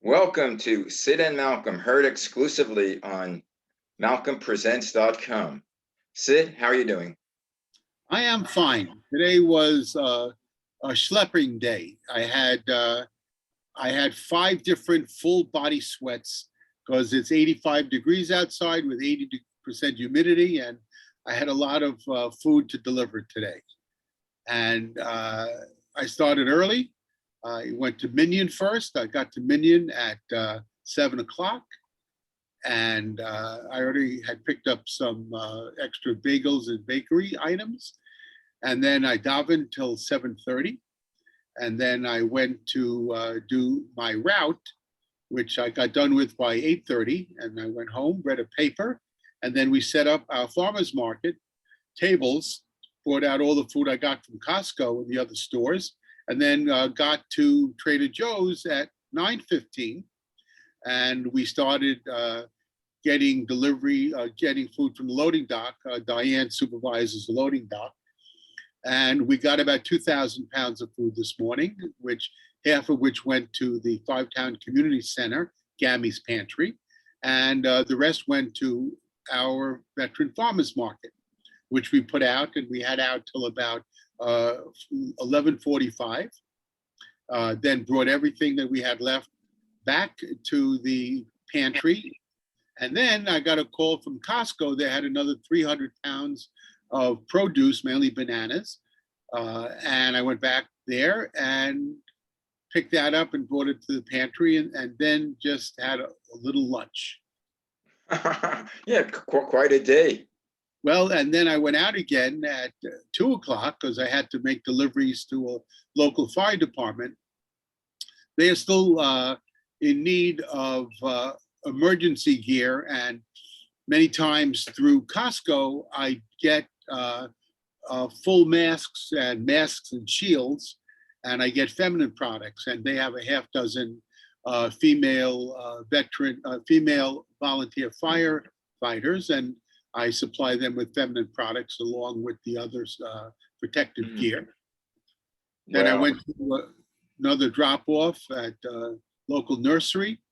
Welcome to Syd and Malcolm, heard exclusively on malcolmpresents.com. Syd, how are you doing? I am fine. Today was a schlepping day. I had 5 different full body sweats because it's 85 degrees outside with 80% humidity, and I had a lot of food to deliver today. And I started early. I went to Minion first. I got to Minion at 7 o'clock, and I already had picked up some extra bagels and bakery items. And then I davened till 7:30, and then I went to do my route, which I got done with by 8:30. And I went home, read a paper, and then we set up our farmers market tables, brought out all the food I got from Costco and the other stores, and then got to Trader Joe's at 9:15, and we started getting delivery, getting food from the loading dock. Diane supervises the loading dock. And we got about 2,000 pounds of food this morning, which half of which went to the Five-Town Community Center, Gammy's Pantry, and the rest went to our veteran farmers market, which we put out, and we had out till about 11:45. Then brought everything that we had left back to the pantry. And then I got a call from Costco. They had another 300 pounds of produce, mainly bananas. And I went back there and picked that up and brought it to the pantry, and then just had a little lunch. Yeah, quite a day. Well, and then I went out again at 2 o'clock because I had to make deliveries to a local fire department. They are still in need of emergency gear, and many times through Costco, I get full masks and shields, and I get feminine products, and they have a half dozen female female volunteer firefighters, and I supply them with feminine products along with the others protective gear. Then I went to another drop off at a local nursery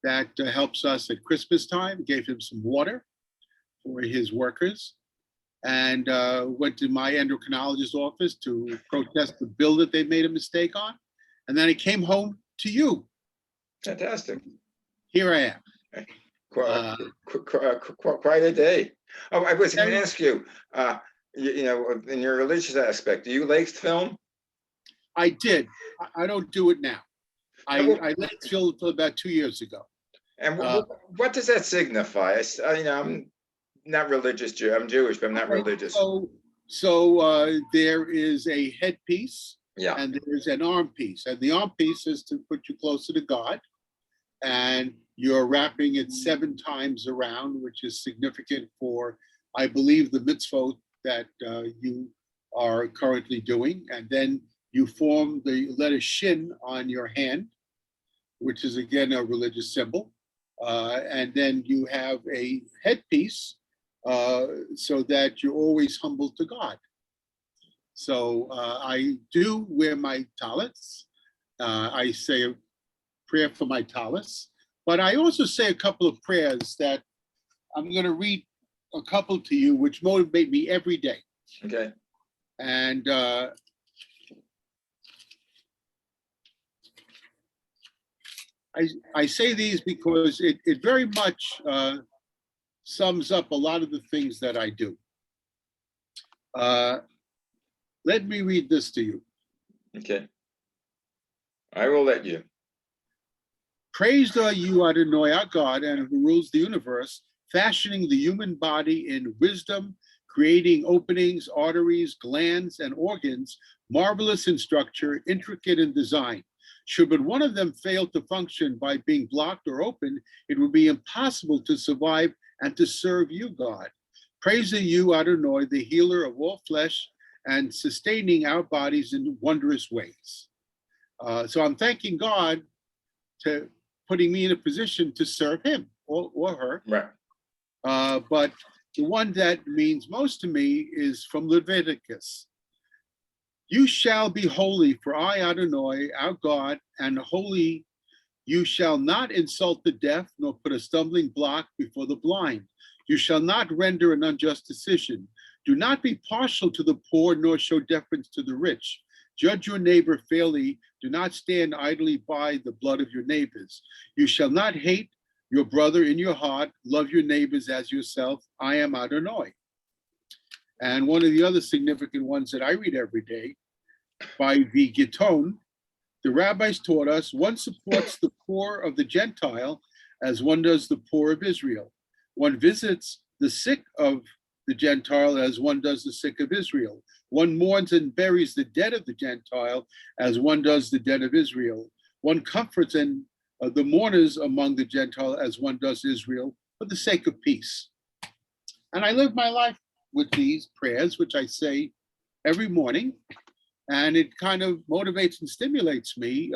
that helps us at Christmas time, gave him some water for his workers, and went to my endocrinologist's office to protest the bill that they made a mistake on. And then I came home to you. Fantastic. Here I am. Quite a day. Oh, I was going to ask you, in your religious aspect, do you lace film? I did. I don't do it now. I laced film until about 2 years ago. And what does that signify? I'm not religious Jew. I'm Jewish, but I'm not religious. So there is a headpiece, yeah, and there's an arm piece, and the arm piece is to put you closer to God, and you're wrapping it 7 times around, which is significant for, I believe, the mitzvot that you are currently doing. And then you form the letter Shin on your hand, which is again a religious symbol. And then you have a headpiece so that you're always humble to God. So I do wear my talits. I say a prayer for my talits, but I also say a couple of prayers that I'm going to read a couple to you, which motivate me every day. Okay. And I say these because it very much sums up a lot of the things that I do. Let me read this to you. Okay. I will let you. Praised are you, Adonai, our God, and who rules the universe, fashioning the human body in wisdom, creating openings, arteries, glands, and organs, marvelous in structure, intricate in design. Should but one of them fail to function by being blocked or open, it would be impossible to survive and to serve you, God. Praise you, Adonai, the healer of all flesh, and sustaining our bodies in wondrous ways. So I'm thanking God to putting me in a position to serve him or her. Right. But the one that means most to me is from Leviticus. You shall be holy, for I, Adonai, our God, and holy You shall not insult the deaf, nor put a stumbling block before the blind. You shall not render an unjust decision. Do not be partial to the poor, nor show deference to the rich. Judge your neighbor fairly. Do not stand idly by the blood of your neighbors. You shall not hate your brother in your heart. Love your neighbors as yourself. I am Adonai. And one of the other significant ones that I read every day by the Gitton, the rabbis taught us, one supports the poor of the Gentile as one does the poor of Israel. One visits the sick of the Gentile as one does the sick of Israel. One mourns and buries the dead of the Gentile as one does the dead of Israel. One comforts the mourners among the Gentile as one does Israel for the sake of peace. And I live my life with these prayers, which I say every morning, and it kind of motivates and stimulates me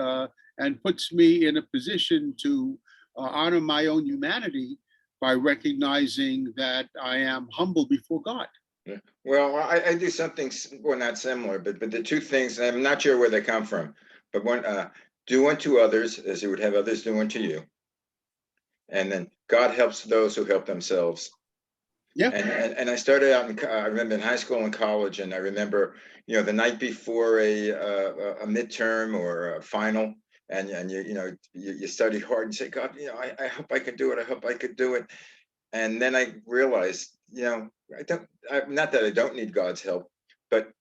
and puts me in a position to honor my own humanity by recognizing that I am humble before God. Yeah. Well, I do something, well, not similar, but the two things, I'm not sure where they come from, but one, do unto others as you would have others do unto you. And then God helps those who help themselves. Yeah. And I started out I remember in high school and college, and I remember, the night before a midterm or a final, and you studied hard and say, God, I hope I could do it. I hope I could do it. And then I realized, not that I don't need God's help, but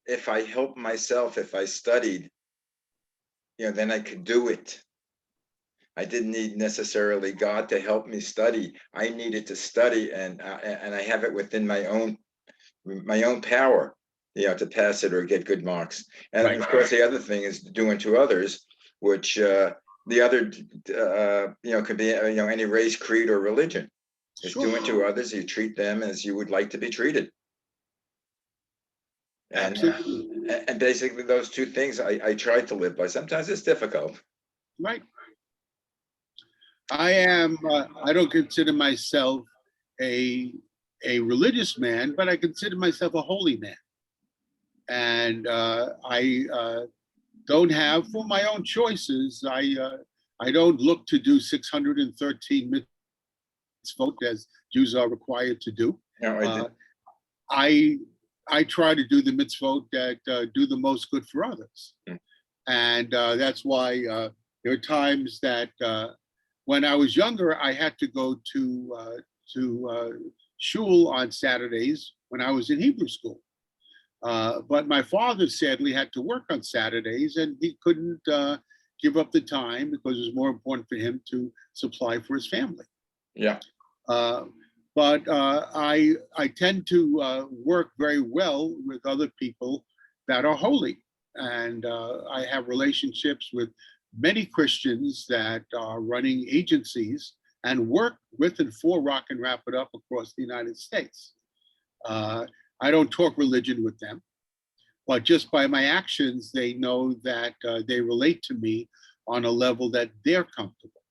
if I help myself, if I studied, then I could do it. I didn't need necessarily God to help me study. I needed to study, and I have it within my own power, to pass it or get good marks. And Right. of course, the other thing is doing to others, which the other, could be, any race, creed, or religion. It's Sure. doing to others, you treat them as you would like to be treated. And, Absolutely. and basically those two things I try to live by. Sometimes it's difficult. Right. I don't consider myself a religious man, but I consider myself a holy man. And I don't have, for my own choices, I don't look to do 613 mitzvot as Jews are required to do. No, I try to do the mitzvot that do the most good for others. And that's why there are times that when I was younger, I had to go to shul on Saturdays when I was in Hebrew school. But my father sadly had to work on Saturdays, and he couldn't give up the time because it was more important for him to supply for his family. Yeah. But I tend to work very well with other people that are holy. And I have relationships with many Christians that are running agencies and work with and for Rock and Wrap It Up across the United States. I don't talk religion with them, but just by my actions, they know that they relate to me on a level that they're comfortable.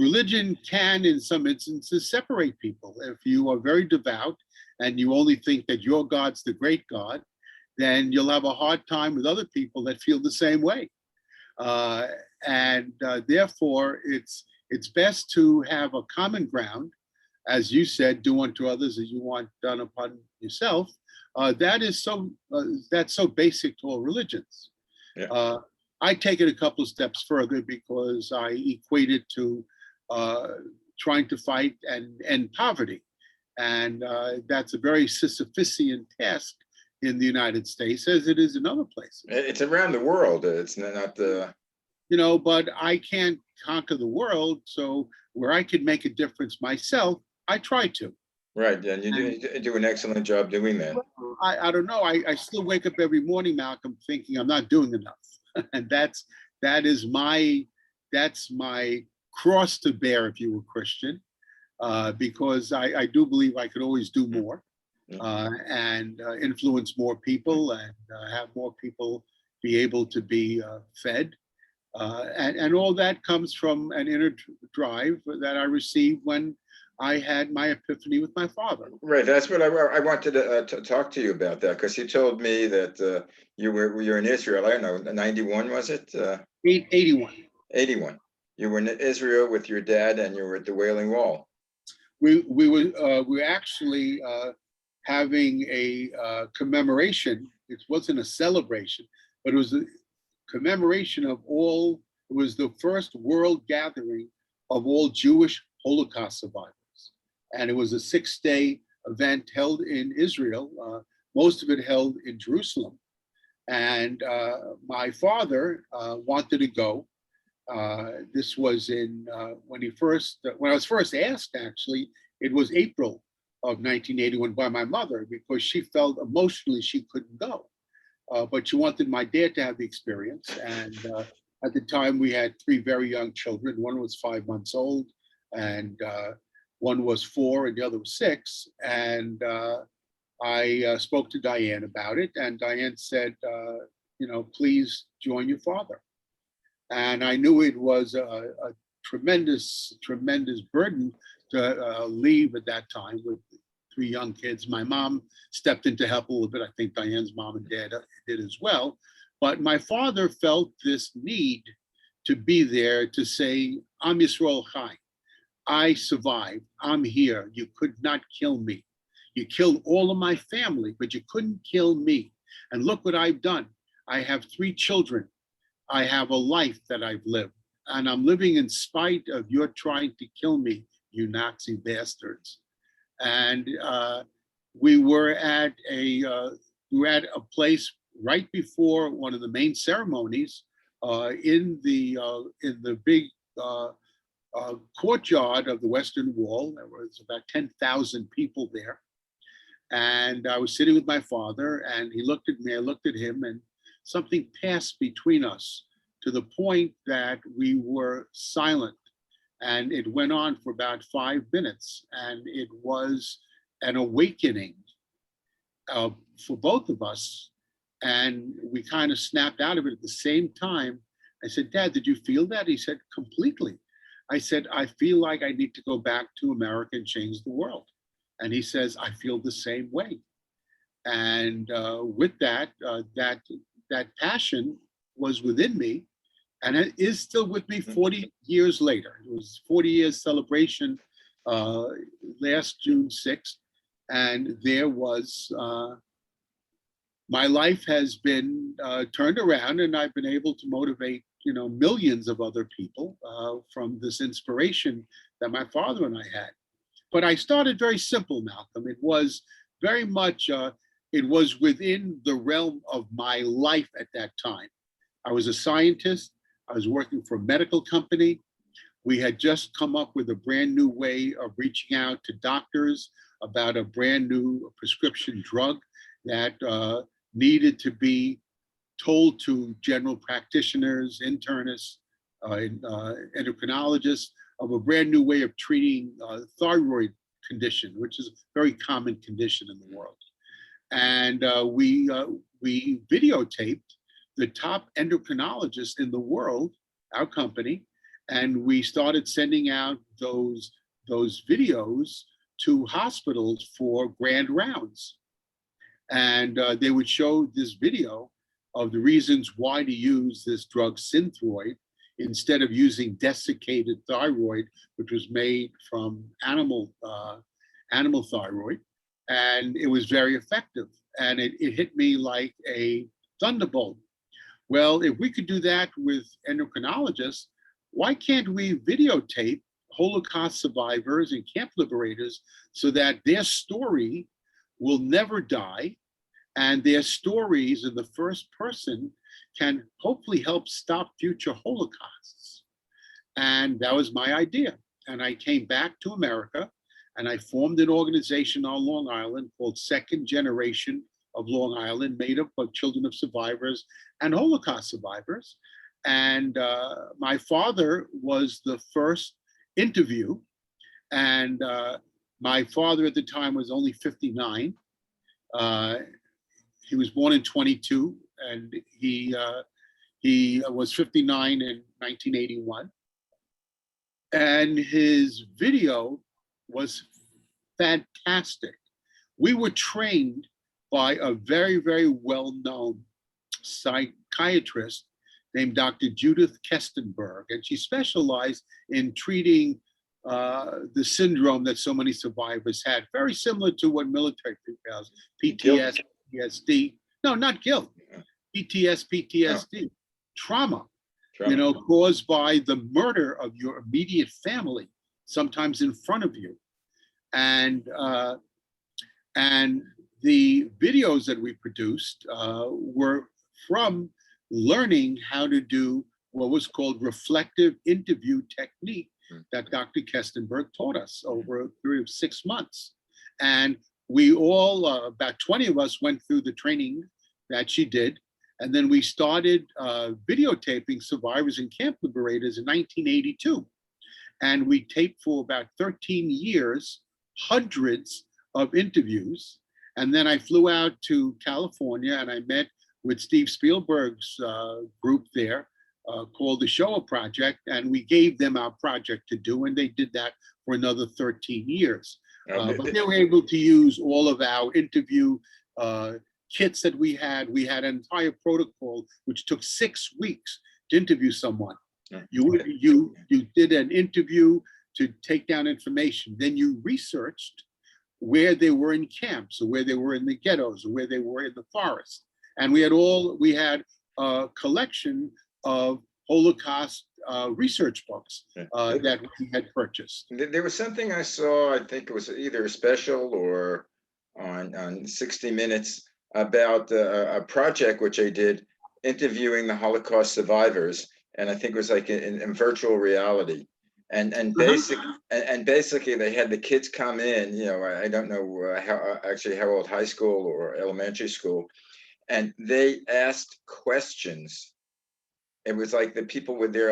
Religion can, in some instances, separate people. If you are very devout and you only think that your God's the great God, then you'll have a hard time with other people that feel the same way. Therefore, it's best to have a common ground, as you said, do unto others as you want done upon yourself. That's so basic to all religions. Yeah. I take it a couple of steps further because I equate it to trying to fight and end poverty. And that's a very Sisyphean task in the United States, as it is in other places. It's around the world. It's not the... But I can't conquer the world. So where I can make a difference myself, I try to. Right, yeah, you do an excellent job doing that. I don't know. I still wake up every morning, Malcolm, thinking I'm not doing enough. And that's my cross to bear, if you were Christian, because I do believe I could always do more and influence more people and have more people be able to be fed. And all that comes from an inner drive that I received when I had my epiphany with my father. Right, that's what I wanted to talk to you about that, because you told me that you're in Israel. I don't know, 91 was it? 81. 81. You were in Israel with your dad, and you were at the Wailing Wall. We were actually having a commemoration. It wasn't a celebration, but it was a commemoration of all. It was the first world gathering of all Jewish Holocaust survivors, and it was a 6-day event held in Israel. Most of it held in Jerusalem, and my father wanted to go. This was when I was first asked, actually, it was April of 1981 by my mother, because she felt emotionally she couldn't go. But she wanted my dad to have the experience. And at the time, we had 3 very young children. One was 5 months old, and one was 4, and the other was 6. And I spoke to Diane about it, and Diane said, please join your father. And I knew it was a tremendous, tremendous burden to leave at that time with 3 young kids. My mom stepped in to help a little bit. I think Diane's mom and dad did as well. But my father felt this need to be there to say, Am Yisrael Chai. I survived. I'm here. You could not kill me. You killed all of my family, but you couldn't kill me. And look what I've done. I have 3 children. I have a life that I've lived, and I'm living in spite of your trying to kill me, you Nazi bastards. And we were at a place right before one of the main ceremonies in the big courtyard of the Western Wall. There was about 10,000 people there, and I was sitting with my father, and he looked at me. I looked at him, and something passed between us to the point that we were silent. And it went on for about 5 minutes. And it was an awakening for both of us. And we kind of snapped out of it at the same time. I said, Dad, did you feel that? He said, completely. I said, I feel like I need to go back to America and change the world. And he says, I feel the same way. And with that passion was within me, and it is still with me 40 years later. It was 40 years celebration last June 6th, and there was, my life has been turned around, and I've been able to motivate, millions of other people from this inspiration that my father and I had. But I started very simple, Malcolm. It was very much, it was within the realm of my life at that time. I was a scientist. I was working for a medical company. We had just come up with a brand new way of reaching out to doctors about a brand new prescription drug that needed to be told to general practitioners, internists, endocrinologists, of a brand new way of treating thyroid condition, which is a very common condition in the world. And we videotaped the top endocrinologists in the world, our company, and we started sending out those videos to hospitals for grand rounds. And they would show this video of the reasons why to use this drug Synthroid instead of using desiccated thyroid, which was made from animal thyroid. And it was very effective. And it hit me like a thunderbolt. Well, if we could do that with endocrinologists, why can't we videotape Holocaust survivors and camp liberators so that their story will never die, and their stories in the first person can hopefully help stop future Holocausts? And that was my idea. And I came back to America, and I formed an organization on Long Island called Second Generation of Long Island, made up of children of survivors and Holocaust survivors. And my father was the first interview. And my father at the time was only 59. He was born in 22, and he was 59 in 1981. And his video was fantastic. We were trained by a very, very well-known psychiatrist named Dr. Judith Kestenberg, and she specialized in treating the syndrome that so many survivors had, very similar to what military people have, PTS, PTSD. No, not guilt. PTS, PTSD, trauma, caused by the murder of your immediate family, sometimes in front of you. And the videos that we produced were from learning how to do what was called reflective interview technique that Dr. Kestenberg taught us over a period of 6 months. And we all, about 20 of us, went through the training that she did. And then we started videotaping survivors and camp liberators in 1982. And we taped for about 13 years, hundreds of interviews. And then I flew out to California and I met with Steve Spielberg's group there called the Shoah Project. And we gave them our project to do, and they did that for another 13 years. But they were able to use all of our interview kits that we had. We had an entire protocol which took 6 weeks to interview someone. You did an interview to take down information. Then you researched where they were in camps, or where they were in the ghettos, or where they were in the forest. And we had a collection of Holocaust research books that we had purchased. There was something I saw, I think it was either a special or on 60 Minutes, about a project which they did interviewing the Holocaust survivors, and I think it was like in virtual reality, and basically they had the kids come in. I don't know how old, high school or elementary school, and they asked questions. It was like the people were there,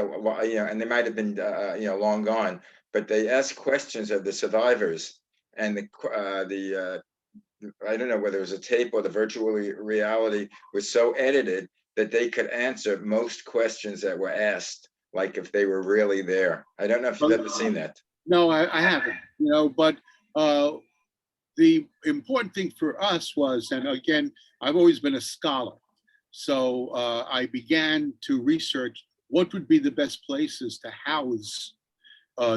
and they might have been long gone, but they asked questions of the survivors, and the I don't know whether it was a tape or the virtual reality was so edited that they could answer most questions that were asked, like if they were really there. I don't know if you've ever seen that. No, I haven't, but the important thing for us was, and again, I've always been a scholar. So I began to research what would be the best places to house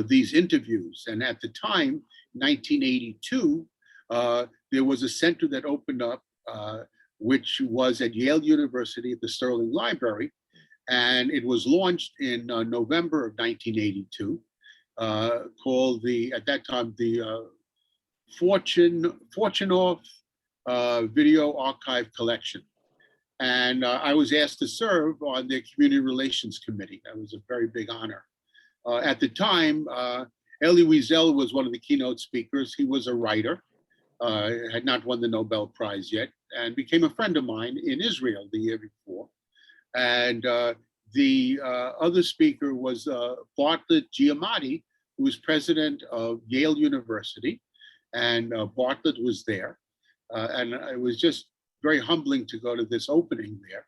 these interviews. And at the time, 1982, there was a center that opened up, which was at Yale University at the Sterling Library. And it was launched in November of 1982, called at that time, the Fortunoff Video Archive Collection. And I was asked to serve on their community relations committee. That was a very big honor. At the time, Elie Wiesel was one of the keynote speakers. He was a writer, had not won the Nobel Prize yet, and became a friend of mine in Israel the year before. And the other speaker was Bartlett Giamatti, who was president of Yale University. And Bartlett was there. And it was just very humbling to go to this opening there.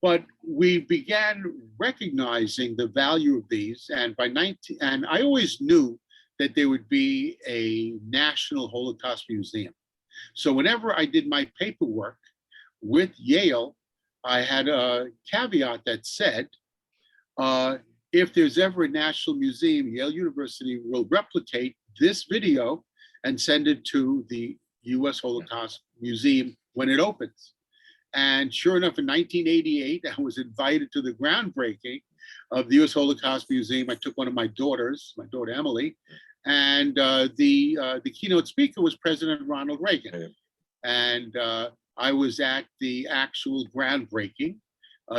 But we began recognizing the value of these, and and I always knew that there would be a National Holocaust Museum. So whenever I did my paperwork with Yale, I had a caveat that said, if there's ever a national museum, Yale University will replicate this video and send it to the US Holocaust Museum when it opens. And sure enough, in 1988, I was invited to the groundbreaking of the US Holocaust Museum. I took one of my daughters, my daughter Emily, and the keynote speaker was President Ronald Reagan. And I was at the actual groundbreaking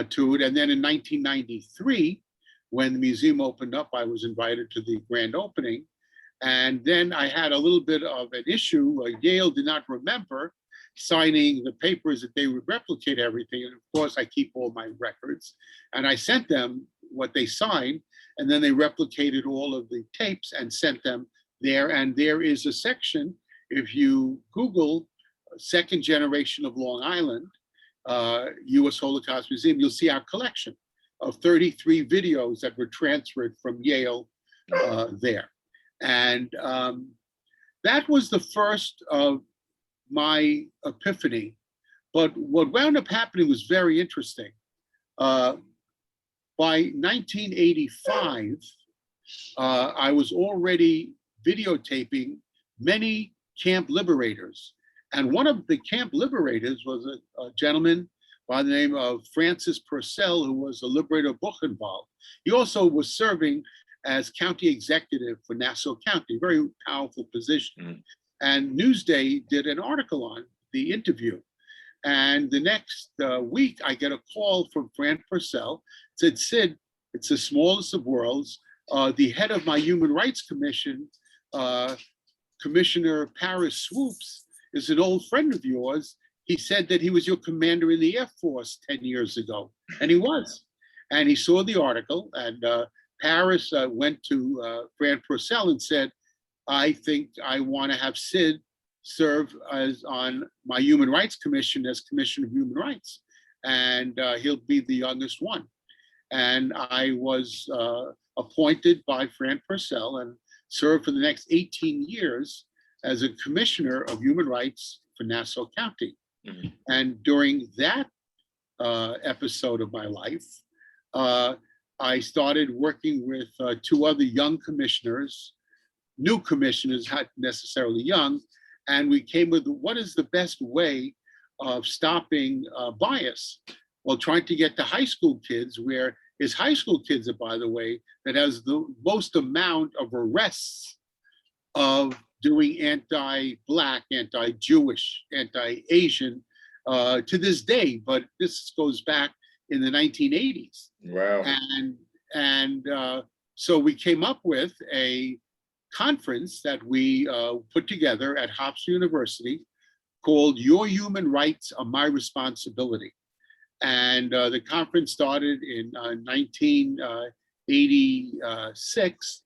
to it. And then in 1993, when the museum opened up, I was invited to the grand opening. And then I had a little bit of an issue. Yale did not remember signing the papers that they would replicate everything. And of course, I keep all my records. And I sent them what they signed, and then they replicated all of the tapes and sent them there. And there is a section, if you Google second generation of Long Island, US Holocaust Museum, you'll see our collection of 33 videos that were transferred from Yale there. And that was the first of my epiphany. But what wound up happening was very interesting. Uh, by 1985, I was already videotaping many camp liberators. And one of the camp liberators was a gentleman by the name of Francis Purcell, who was a liberator of Buchenwald. He also was serving as county executive for Nassau County, very powerful position. Mm. And Newsday did an article on the interview. And the next week, I get a call from Fran Purcell. Said, Syd, it's the smallest of worlds. The head of my Human Rights Commission, Commissioner Paris Swoops, is an old friend of yours. He said that he was your commander in the Air Force 10 years ago. And he was. And he saw the article. And Paris went to Fran Purcell and said, I think I want to have Syd serve as on my Human Rights Commission as Commissioner of Human Rights. And he'll be the youngest one. And I was appointed by Fran Purcell and served for the next 18 years as a Commissioner of Human Rights for Nassau County. Mm-hmm. And during that episode of my life, I started working with two other young commissioners, new commissioners, not necessarily young, and we came with what is the best way of stopping bias? Well, trying to get to high school kids, where is high school kids, by the way, that has the most amount of arrests of doing anti-Black, anti-Jewish, anti-Asian to this day, but this goes back in the 1980s. Wow. And so we came up with a conference that we put together at Hofstra University called Your Human Rights Are My Responsibility. And the conference started in 1986.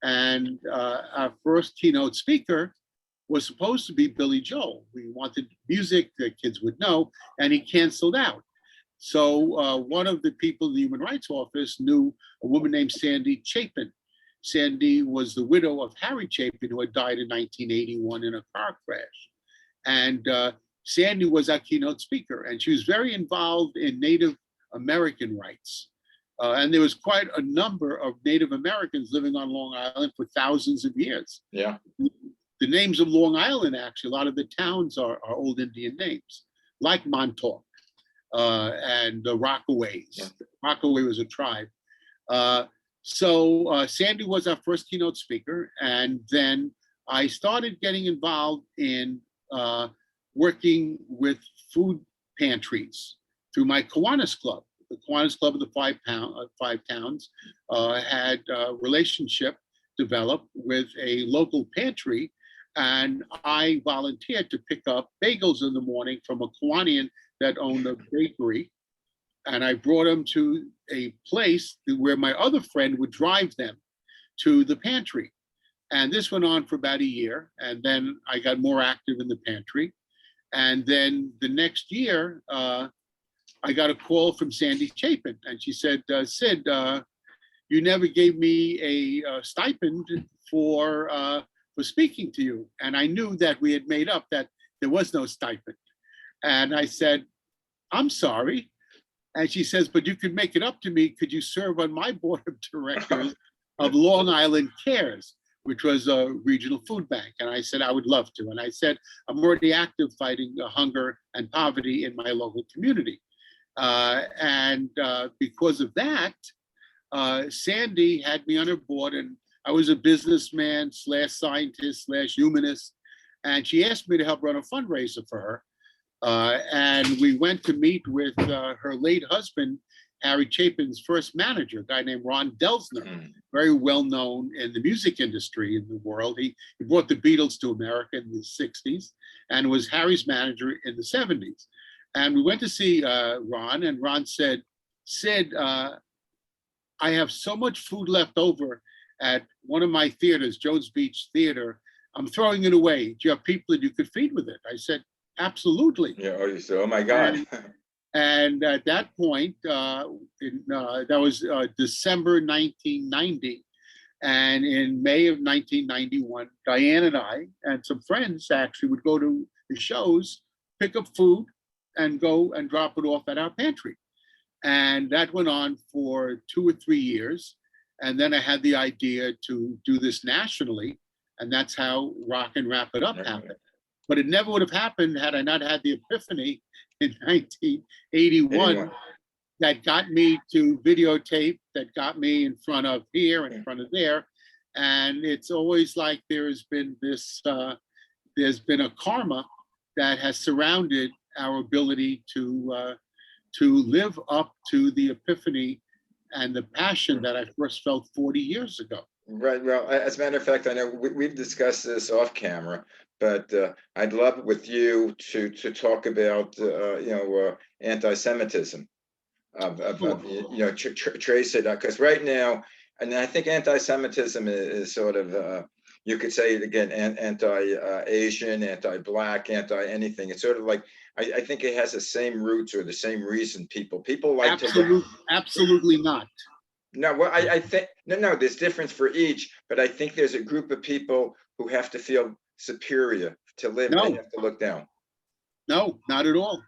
And our first keynote speaker was supposed to be Billy Joel. We wanted music that kids would know, and he canceled out. So one of the people in the Human Rights Office knew a woman named Sandy Chapin. Sandy was the widow of Harry Chapin, who had died in 1981 in a car crash. And Sandy was our keynote speaker, and she was very involved in Native American rights. And there was quite a number of Native Americans living on Long Island for thousands of years. Yeah. The names of Long Island, actually, a lot of the towns are old Indian names, like Montauk and the Rockaways. Yeah. Rockaway was a tribe. So Sandy was our first keynote speaker. And then I started getting involved in working with food pantries through my Kiwanis Club. The Kiwanis Club of the Five Towns had a relationship developed with a local pantry, and I volunteered to pick up bagels in the morning from a Kiwanian that owned a bakery, and I brought them to a place where my other friend would drive them to the pantry. And this went on for about a year, and then I got more active in the pantry. And then the next year, I got a call from Sandy Chapin, and she said, Syd, you never gave me a stipend for speaking to you. And I knew that we had made up that there was no stipend. And I said, I'm sorry. And she says, but you could make it up to me. Could you serve on my board of directors of Long Island Cares, which was a regional food bank? And I said, I would love to. And I said, I'm already active fighting hunger and poverty in my local community. And because of that, Sandy had me on her board, and I was a businessman / scientist / humanist. And she asked me to help run a fundraiser for her. And we went to meet with her late husband, Harry Chapin's first manager, a guy named Ron Delsner, very well known in the music industry in the world. He brought the Beatles to America in the 60s and was Harry's manager in the 70s. And we went to see Ron, and Ron said, Syd, I have so much food left over at one of my theaters, Jones Beach Theater. I'm throwing it away. Do you have people that you could feed with it? I said, absolutely. Yeah. Oh, you said, oh my God. And at that point, that was December 1990. And in May of 1991, Diane and I and some friends actually would go to the shows, pick up food, and go and drop it off at our pantry. And that went on for 2 or 3 years. And then I had the idea to do this nationally. And that's how Rock and Wrap It Up happened. But it never would have happened had I not had the epiphany in 1981 that got me to videotape, that got me in front of here, in front of there. And it's always like there's been a karma that has surrounded our ability to live up to the epiphany and the passion that I first felt 40 years ago. Right. Well, as a matter of fact, I know we've discussed this off camera, but I'd love with you to talk about anti-Semitism, trace it, because right now, and I think anti-Semitism is sort of you could say it again, anti-Asian, anti-Black, anti-anything. It's sort of like I think it has the same roots or the same reason people like to. Absolutely not. No, well, I think no, there's difference for each, but I think there's a group of people who have to feel superior to live. No. They have to look down. No, not at all.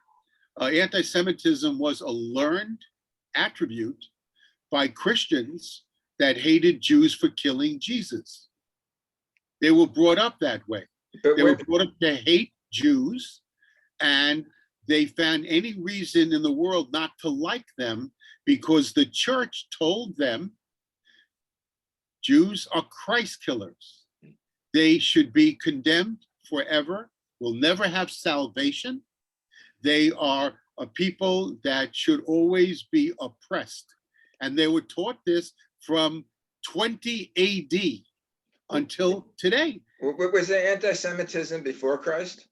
Anti-Semitism was a learned attribute by Christians that hated Jews for killing Jesus. They were brought up that way. They were brought up to hate Jews, and they found any reason in the world not to like them because the church told them Jews are Christ killers. They should be condemned forever, will never have salvation. They are a people that should always be oppressed. And they were taught this from 20 AD until today. Was there anti-Semitism before Christ?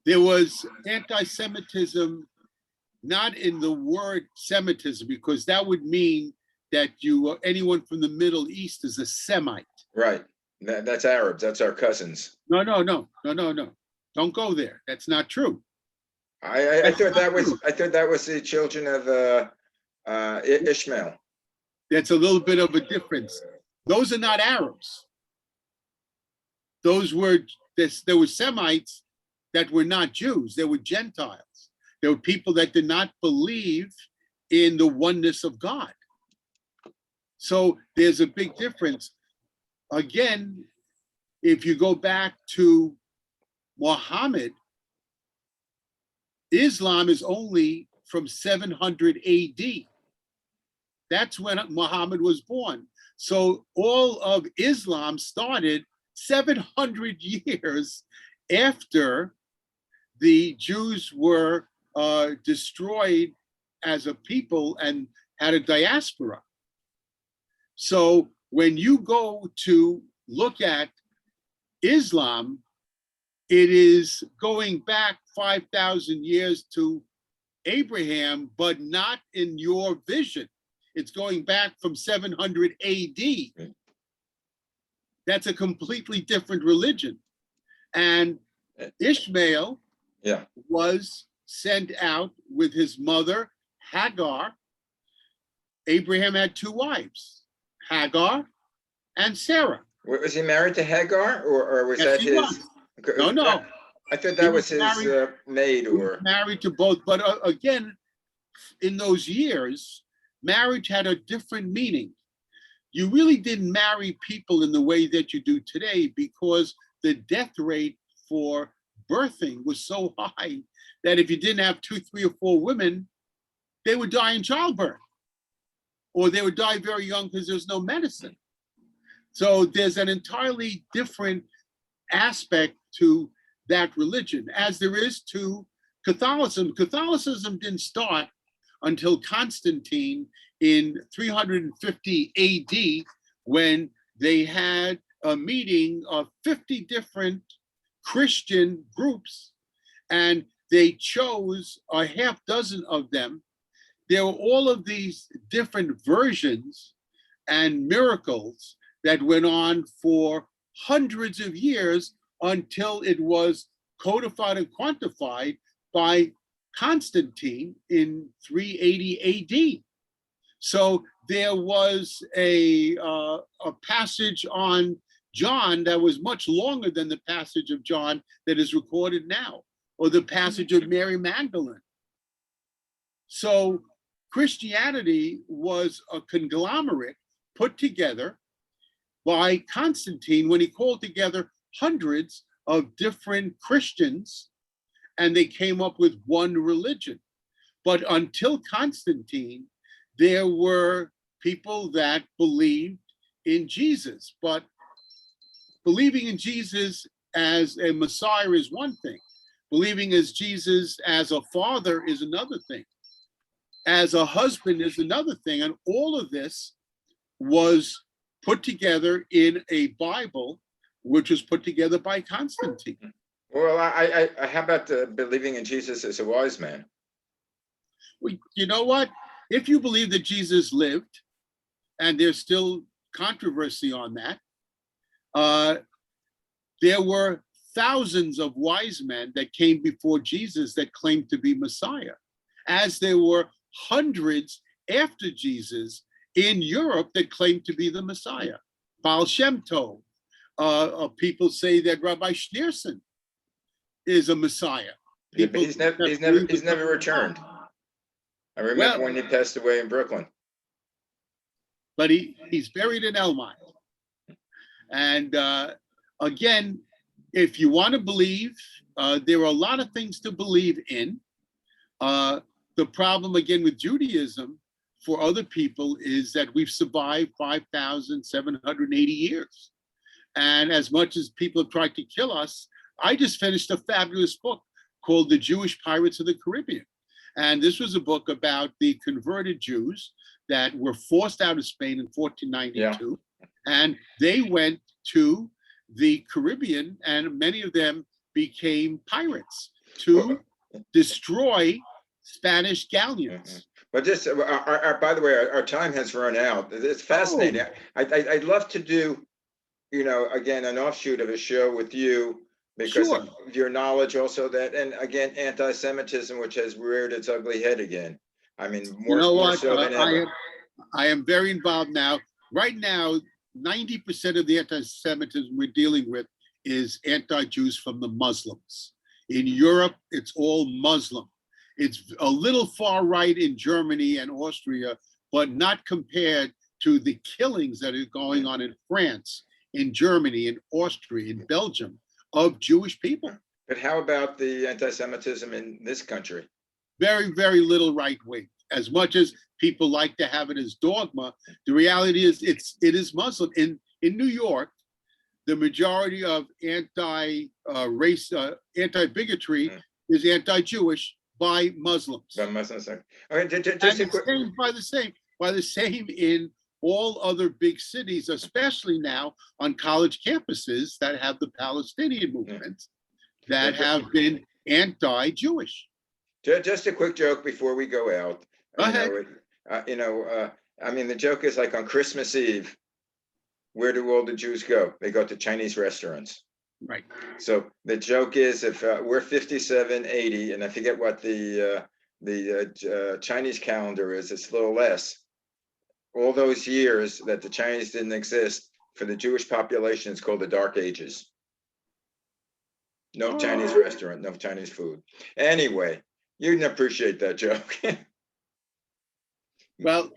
There was anti-Semitism, not in the word Semitism, because that would mean that anyone from the Middle East is a Semite. Right. That's Arabs. That's our cousins. No. Don't go there. That's not true. I thought that was the children of Ishmael. That's a little bit of a difference. Those are not Arabs. There were Semites that were not Jews. They were Gentiles. They were people that did not believe in the oneness of God. So there's a big difference. Again, if you go back to Muhammad, Islam is only from 700 AD. That's when Muhammad was born. So all of Islam started 700 years after the Jews were destroyed as a people and had a diaspora. So when you go to look at Islam, it is going back 5,000 years to Abraham, but not in your vision. It's going back from 700 AD. That's a completely different religion. And Ishmael was sent out with his mother, Hagar. Abraham had two wives, Hagar and Sarah. Was he married to Hagar, or was that his? Was. No. I thought that was his maid. Or married to both, but again, in those years, marriage had a different meaning. You really didn't marry people in the way that you do today because the death rate for birthing was so high that if you didn't have 2, 3, or 4 women, they would die in childbirth, or they would die very young because there's no medicine. So there's an entirely different aspect to that religion, as there is to Catholicism. Catholicism didn't start until Constantine in 350 AD, when they had a meeting of 50 different Christian groups, and they chose a half dozen of them. There were all of these different versions and miracles that went on for hundreds of years until it was codified and quantified by Constantine in 380 AD. So there was a passage on John that was much longer than the passage of John that is recorded now, or the passage of Mary Magdalene. So Christianity was a conglomerate put together by Constantine when he called together hundreds of different Christians, and they came up with one religion. But until Constantine, there were people that believed in Jesus. But believing in Jesus as a Messiah is one thing. Believing as Jesus as a father is another thing. As a husband is another thing. And all of this was put together in a Bible, which was put together by Constantine. Well, how about believing in Jesus as a wise man? Well, you know what? If you believe that Jesus lived, and there's still controversy on that, there were thousands of wise men that came before Jesus that claimed to be Messiah, as there were hundreds after Jesus in Europe that claimed to be the Messiah. Baal Shem Tov. People say that Rabbi Schneerson is a Messiah. Yeah, but he's never returned. I remember when he passed away in Brooklyn. But he's buried in Elmont. And again, if you want to believe, there are a lot of things to believe in. The problem, again, with Judaism for other people is that we've survived 5,780 years. And as much as people have tried to kill us, I just finished a fabulous book called The Jewish Pirates of the Caribbean. And this was a book about the converted Jews that were forced out of Spain in 1492. Yeah. And they went to the Caribbean, and many of them became pirates to destroy Spanish galleons. But this, by the way, our time has run out. It's fascinating. Oh. I'd love to do, again, an offshoot of a show with you because of your knowledge also that, and again, anti-Semitism, which has reared its ugly head again. I mean, more so than ever. I am very involved now. Right now, 90% of the anti-Semitism we're dealing with is anti-Jews from the Muslims. In Europe, it's all Muslim. It's a little far right in Germany and Austria, but not compared to the killings that are going on in France, in Germany, in Austria, in Belgium, of Jewish people. But how about the anti-Semitism in this country? Very, very little right wing. As much as people like to have it as dogma, the reality is it is Muslim. In New York, the majority of anti-race, anti-bigotry is anti-Jewish by Muslims. By Muslims. Okay, by the same in all other big cities, especially now on college campuses that have the Palestinian movement that have been anti-Jewish. Just a quick joke before we go out. Go ahead. I mean, the joke is like on Christmas Eve, where do all the Jews go? They go to Chinese restaurants. Right. So the joke is if we're 5780, and I forget what the Chinese calendar is, it's a little less. All those years that the Chinese didn't exist, for the Jewish population, it's called the Dark Ages. No Chinese restaurant, no Chinese food. Anyway, you didn't appreciate that joke. Well,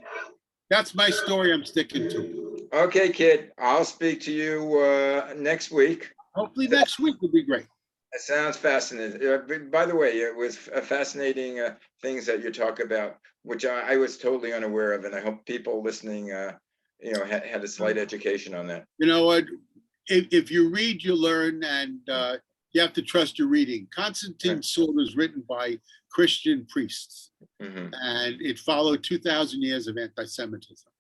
that's my story I'm sticking to. Okay, kid. I'll speak to you next week. Hopefully next week will be great. It sounds fascinating. By the way, it was fascinating things that you talk about, which I was totally unaware of, and I hope people listening, had a slight education on that. You know what? If you read, you learn, and you have to trust your reading. Constantine's Sword was written by Christian priests, and it followed 2,000 years of anti-Semitism.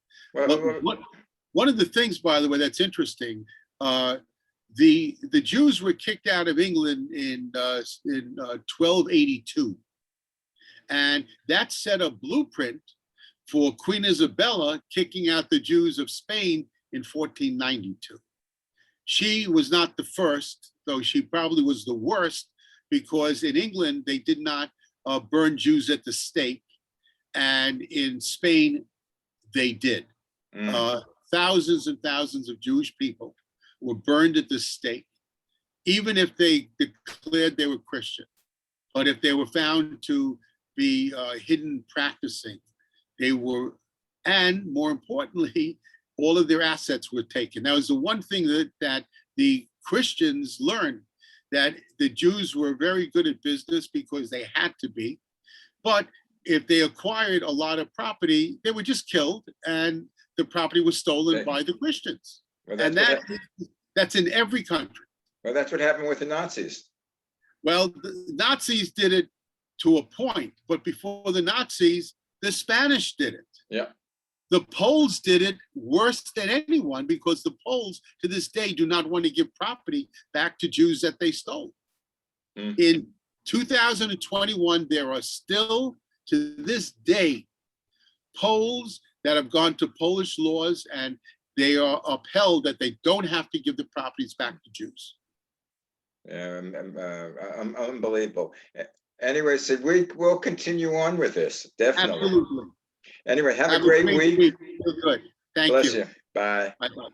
One of the things, by the way, that's interesting, the Jews were kicked out of England in 1282, and that set a blueprint for Queen Isabella kicking out the Jews of Spain in 1492. She was not the first, though she probably was the worst, because in England they did not burn Jews at the stake, and in Spain they did. Thousands and thousands of Jewish people were burned at the stake, even if they declared they were Christian. But if they were found to be hidden practicing. They were, and more importantly, all of their assets were taken. That was the one thing that the Christians learned, that the Jews were very good at business because they had to be. But if they acquired a lot of property, they were just killed and the property was stolen by the Christians. Well, And that's in every country. well, that's what happened with the Nazis. Well, the Nazis did it to a point, but before the Nazis, the Spanish did it. Yeah. The Poles did it worse than anyone, because the Poles to this day do not want to give property back to Jews that they stole. In 2021, there are still, to this day, Poles that have gone to Polish laws, and they are upheld that they don't have to give the properties back to Jews. Unbelievable. Anyway, Syd, we'll continue on with this, definitely. Absolutely. Anyway, have a great week. Good. Thank Bless you. you. Bye. Bye-bye.